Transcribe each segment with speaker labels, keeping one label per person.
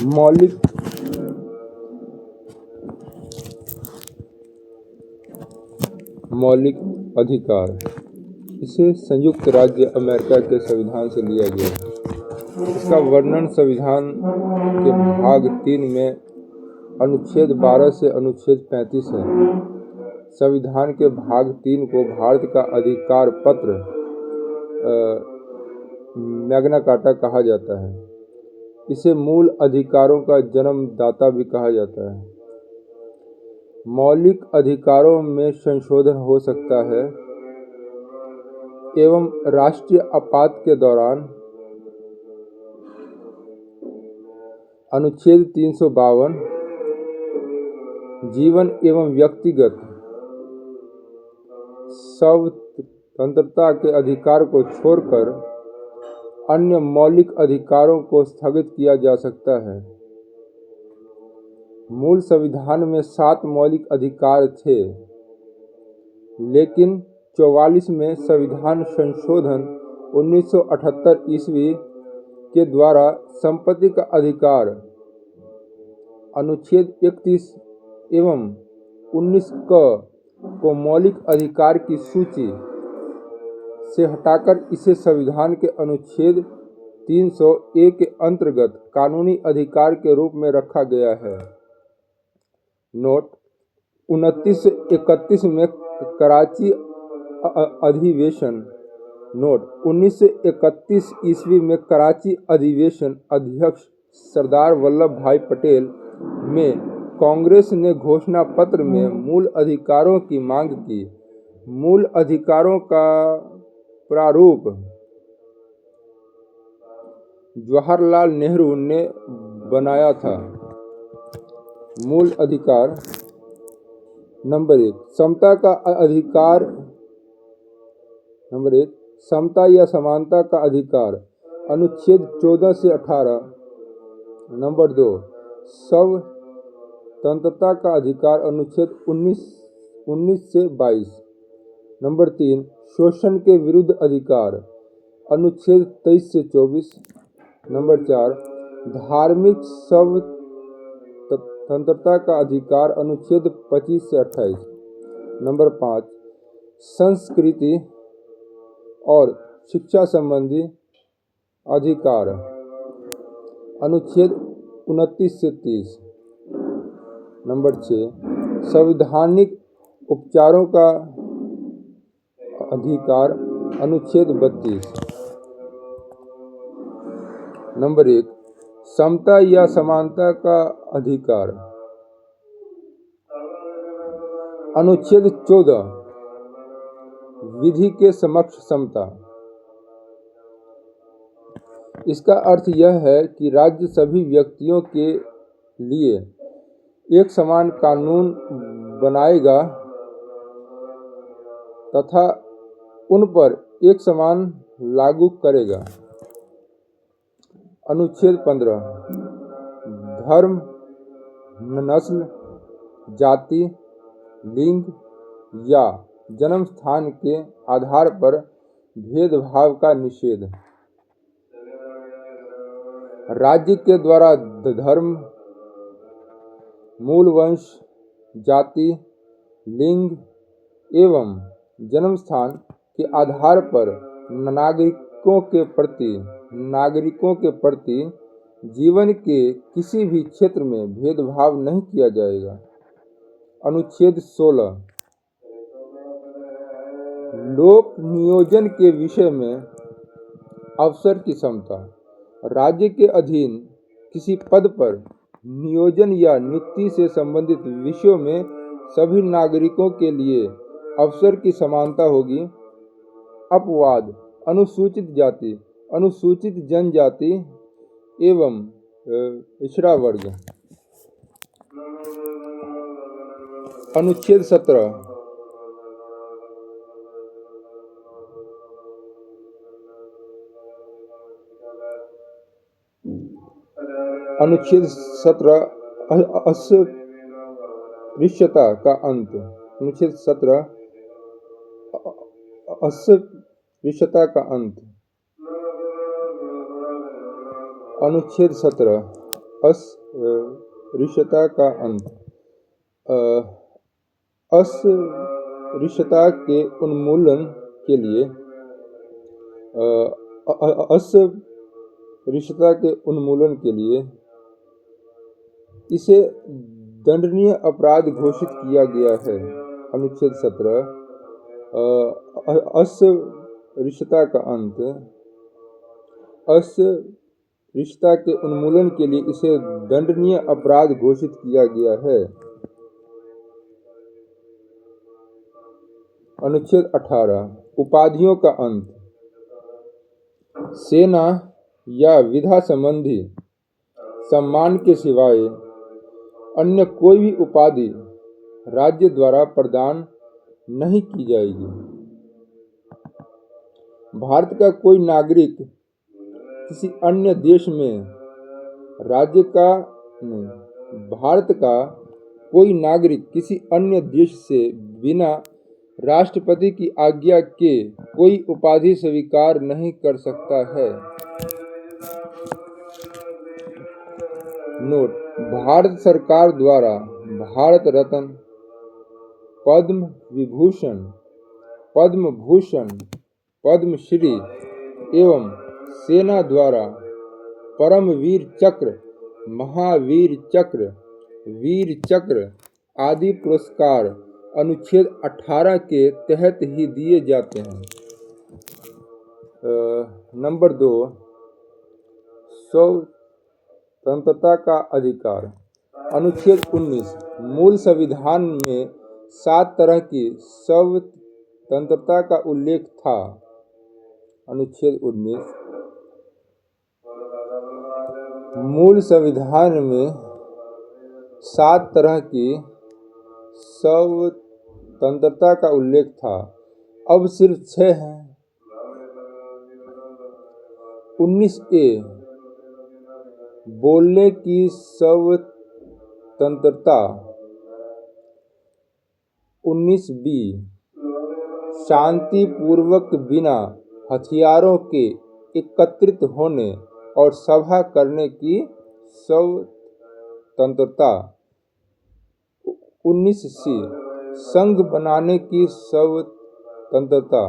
Speaker 1: मौलिक मौलिक अधिकार, इसे संयुक्त राज्य अमेरिका के संविधान से लिया गया है। इसका वर्णन संविधान के भाग 3 में अनुच्छेद 12 से अनुच्छेद 35 है। संविधान के भाग 3 को भारत का अधिकार पत्र मैग्ना कार्टा कहा जाता है। इसे मूल अधिकारों का जन्मदाता भी कहा जाता है। मौलिक अधिकारों में संशोधन हो सकता है एवं राष्ट्रीय आपात के दौरान अनुच्छेद 352 जीवन एवं व्यक्तिगत स्वतंत्रता के अधिकार को छोड़कर अन्य मौलिक अधिकारों को स्थगित किया जा सकता है। मूल संविधान में 7 मौलिक अधिकार थे, लेकिन 44 में संविधान संशोधन 1978 ईस्वी के द्वारा संपत्ति का अधिकार अनुच्छेद 31 एवं 19 को मौलिक अधिकार की सूची से हटाकर इसे संविधान के अनुच्छेद 301 के अंतर्गत कानूनी अधिकार के रूप में रखा गया है। नोट 2931 में कराची अधिवेशन नोट 1931 ईस्वी में कराची अधिवेशन अध्यक्ष सरदार वल्लभ भाई पटेल में कांग्रेस ने घोषणा पत्र में मूल अधिकारों की मांग की। मूल अधिकारों का प्रारूप जवाहरलाल नेहरू ने बनाया था। मूल अधिकार नंबर 1 समता का अधिकार। नंबर 1 समता या समानता का अधिकार अनुच्छेद 14 से 18। नंबर 2 स्वतंत्रता का अधिकार अनुच्छेद 19 से 22। नंबर 3 शोषण के विरुद्ध अधिकार अनुच्छेद 23 से 24। नंबर 4 धार्मिक स्वतंत्रता का अधिकार अनुच्छेद 25 से 28। नंबर 5 संस्कृति और शिक्षा संबंधी अधिकार अनुच्छेद 29 से 30। नंबर 6 संवैधानिक उपचारों का अधिकार अनुच्छेद 32। नंबर 1 समता या समानता का अधिकार अनुच्छेद 14 विधि के समक्ष समता। इसका अर्थ यह है कि राज्य सभी व्यक्तियों के लिए एक समान कानून बनाएगा तथा उन पर एक समान लागू करेगा। अनुच्छेद 15 धर्म, नस्ल, जाति, लिंग या जन्म स्थान के आधार पर भेदभाव का निषेध। राज्य के द्वारा धर्म, मूल वंश, जाति, लिंग एवं जन्म स्थान के आधार पर नागरिकों के प्रति जीवन के किसी भी क्षेत्र में भेदभाव नहीं किया जाएगा। अनुच्छेद 16 लोक नियोजन के विषय में अवसर की समता। राज्य के अधीन किसी पद पर नियोजन या नियुक्ति से संबंधित विषयों में सभी नागरिकों के लिए अवसर की समानता होगी। अपवाद अनुसूचित जाति, अनुसूचित जनजाति एवं पिछड़ा वर्ग। अनुच्छेद 17 अस्पृश्यता का अंत। अनुच्छेद 17 अस्पृश्यता का अंत। अनुच्छेद 17 अस्पृश्यता का अंत। अस्पृश्यता के उन्मूलन के लिए अस्पृश्यता के उन्मूलन के लिए इसे दंडनीय अपराध घोषित किया गया है। अनुच्छेद 17 अस्पृश्यता का अंत। अस्पृश्यता के उन्मूलन के लिए इसे दंडनीय अपराध घोषित किया गया है। अनुच्छेद 18 उपाधियों का अंत। सेना या विधा संबंधी सम्मान के सिवाय अन्य कोई भी उपाधि राज्य द्वारा प्रदान नहीं की जाएगी। भारत का कोई नागरिक किसी अन्य देश में भारत का कोई नागरिक किसी अन्य देश से बिना राष्ट्रपति की आज्ञा के कोई उपाधि स्वीकार नहीं कर सकता है। नोट: भारत सरकार द्वारा भारत रत्न, पद्म विभूषण, पद्म भूषण, पद्मश्री एवं सेना द्वारा परमवीर चक्र, महावीर चक्र, वीर चक्र आदि पुरस्कार अनुच्छेद 18 के तहत ही दिए जाते हैं। नंबर 2 स्वतंत्रता का अधिकार। अनुच्छेद 19 मूल संविधान में 7 तरह की स्वतंत्रता का उल्लेख था। अनुच्छेद 19 मूल संविधान में 7 तरह की स्वतंत्रता का उल्लेख था, अब सिर्फ 6 हैं। 19A बोलने की स्वतंत्रता। 19B शांतिपूर्वक बिना हथियारों के एकत्रित होने और सभा करने की स्वतंत्रता। 19C संघ बनाने की स्वतंत्रता।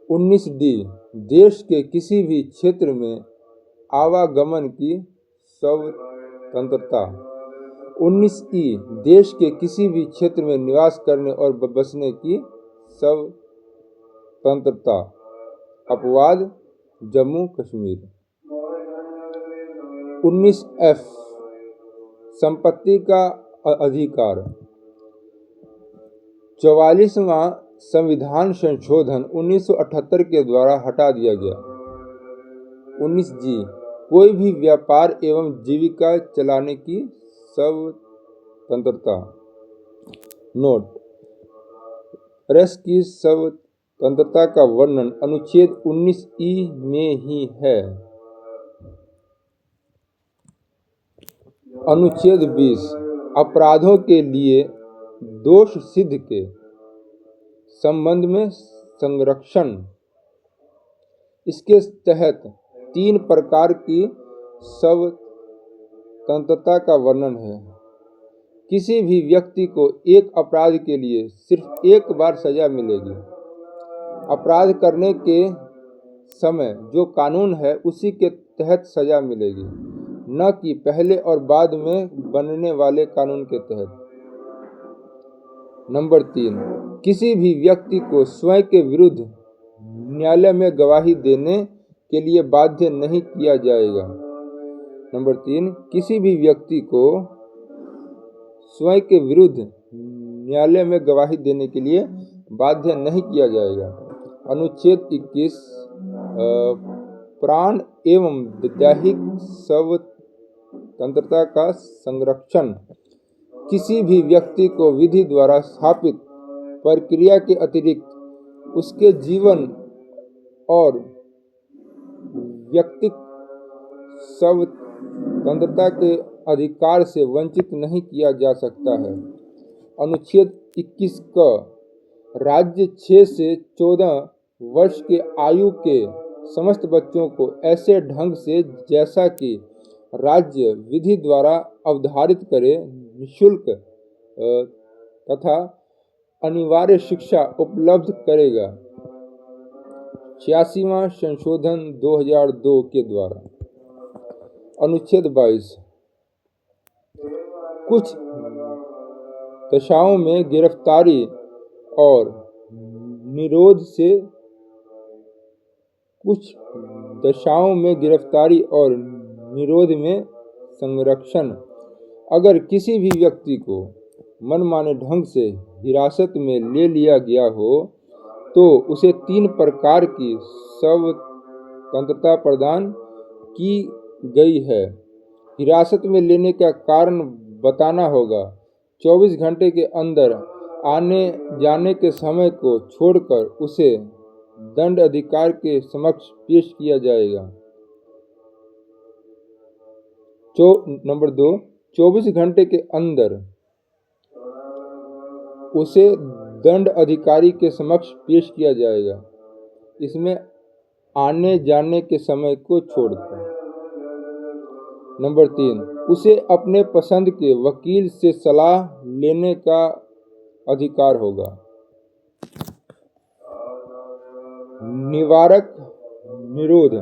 Speaker 1: 19D देश के किसी भी क्षेत्र में आवागमन की स्वतंत्रता। 19E देश के किसी भी क्षेत्र में निवास करने और बसने की स्वतंत्रता। अपवाद: जम्मू कश्मीर। 19F संपत्ति का अधिकार। 44वां संविधान संशोधन 1978 के द्वारा हटा दिया गया। 19G कोई भी व्यापार एवं जीविका चलाने की स्वतंत्रता। नोट: प्रेस की स्वतंत्रता का वर्णन अनुच्छेद 19E में ही है। अनुच्छेद 20 अपराधों के लिए दोष सिद्ध के संबंध में संरक्षण। इसके तहत 3 प्रकार की स्वतंत्रता का वर्णन है। किसी भी व्यक्ति को एक अपराध के लिए सिर्फ एक बार सजा मिलेगी। अपराध करने के समय जो कानून है उसी के तहत सजा मिलेगी, न कि पहले और बाद में बनने वाले कानून के तहत। नंबर 3 किसी भी व्यक्ति को स्वयं के विरुद्ध न्यायालय में गवाही देने के लिए बाध्य नहीं किया जाएगा। नंबर 3 किसी भी व्यक्ति को स्वयं के विरुद्ध न्यायालय में गवाही देने के लिए बाध्य नहीं किया जाएगा। अनुच्छेद 21 प्राण एवं दैहिक स्वतंत्रता का संरक्षण। किसी भी व्यक्ति को विधि द्वारा स्थापित प्रक्रिया के अतिरिक्त उसके जीवन और व्यक्तिक स्वतंत्रता के अधिकार से वंचित नहीं किया जा सकता है। अनुच्छेद 21 का राज्य 6 से 14 वर्ष के आयु के समस्त बच्चों को ऐसे ढंग से जैसा कि राज्य विधि द्वारा अवधारित करे निःशुल्क तथा अनिवार्य शिक्षा उपलब्ध करेगा। 86वां संशोधन 2002 के द्वारा। अनुच्छेद 22 कुछ दशाओं में गिरफ्तारी और निरोध में संरक्षण। अगर किसी भी व्यक्ति को मनमाने ढंग से हिरासत में ले लिया गया हो तो उसे 3 प्रकार की स्वतंत्रता प्रदान की गई है। हिरासत में लेने का कारण बताना होगा। 24 घंटे के अंदर आने जाने के समय को छोड़कर उसे दंड अधिकारी के समक्ष पेश किया जाएगा। नंबर 2, 24 घंटे के अंदर उसे दंड अधिकारी के समक्ष पेश किया जाएगा। इसमें आने जाने के समय को छोड़कर। नंबर 3, उसे अपने पसंद के वकील से सलाह लेने का अधिकार होगा। निवारक निरोध।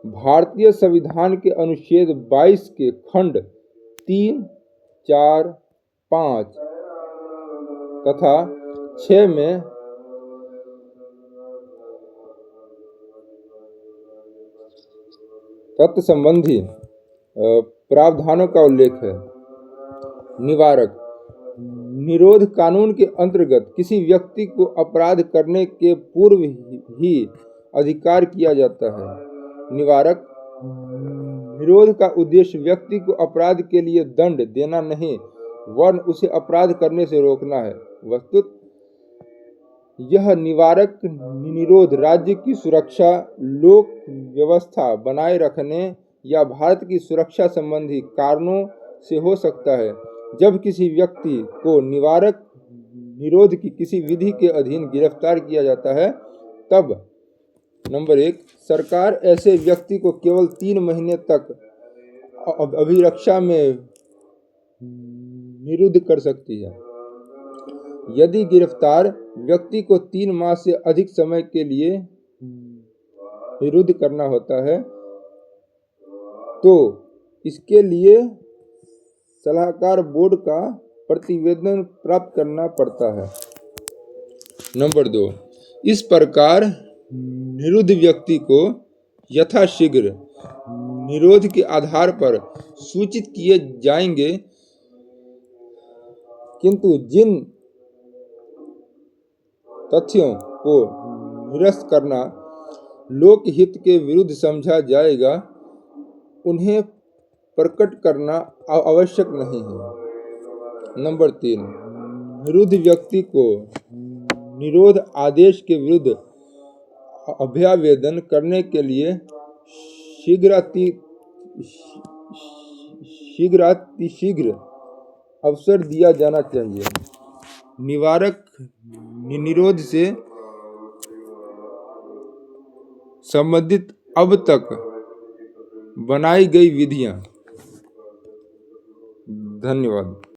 Speaker 1: भारतीय संविधान के अनुच्छेद 22 के खंड 3, 4, 5 तथा 6 में तत्व संबंधी प्रावधानों का उल्लेख है। निवारक निरोध कानून के अंतर्गत किसी व्यक्ति को अपराध करने के पूर्व ही अधिकार किया जाता है। निवारक निरोध का उद्देश्य व्यक्ति को अपराध के लिए दंड देना नहीं वरन उसे अपराध करने से रोकना है। वस्तुतः यह निवारक निरोध राज्य की सुरक्षा, लोक व्यवस्था बनाए रखने या भारत की सुरक्षा संबंधी कारणों से हो सकता है। जब किसी व्यक्ति को निवारक निरोध की किसी विधि के अधीन गिरफ्तार किया जाता है तब नंबर 1, सरकार ऐसे व्यक्ति को केवल 3 महीने तक अभिरक्षा में निरुद्ध कर सकती है। यदि गिरफ्तार व्यक्ति को 3 माह से अधिक समय के लिए निरुद्ध करना होता है तो इसके लिए सलाहकार बोर्ड का प्रतिवेदन प्राप्त करना पड़ता है। नंबर 2, इस प्रकार निरुद्ध व्यक्ति को यथाशीघ्र निरोध के आधार पर सूचित किए जाएंगे, किंतु जिन तथ्यों को निरस्त करना लोकहित के विरुद्ध समझा जाएगा उन्हें प्रकट करना आवश्यक नहीं है। नंबर 3, निरुद्ध व्यक्ति को निरोध आदेश के विरुद्ध अभ्यावेदन करने के लिए शीघ्र अवसर दिया जाना चाहिए। निवारक निरोध से संबंधित अब तक बनाई गई विधियां। धन्यवाद।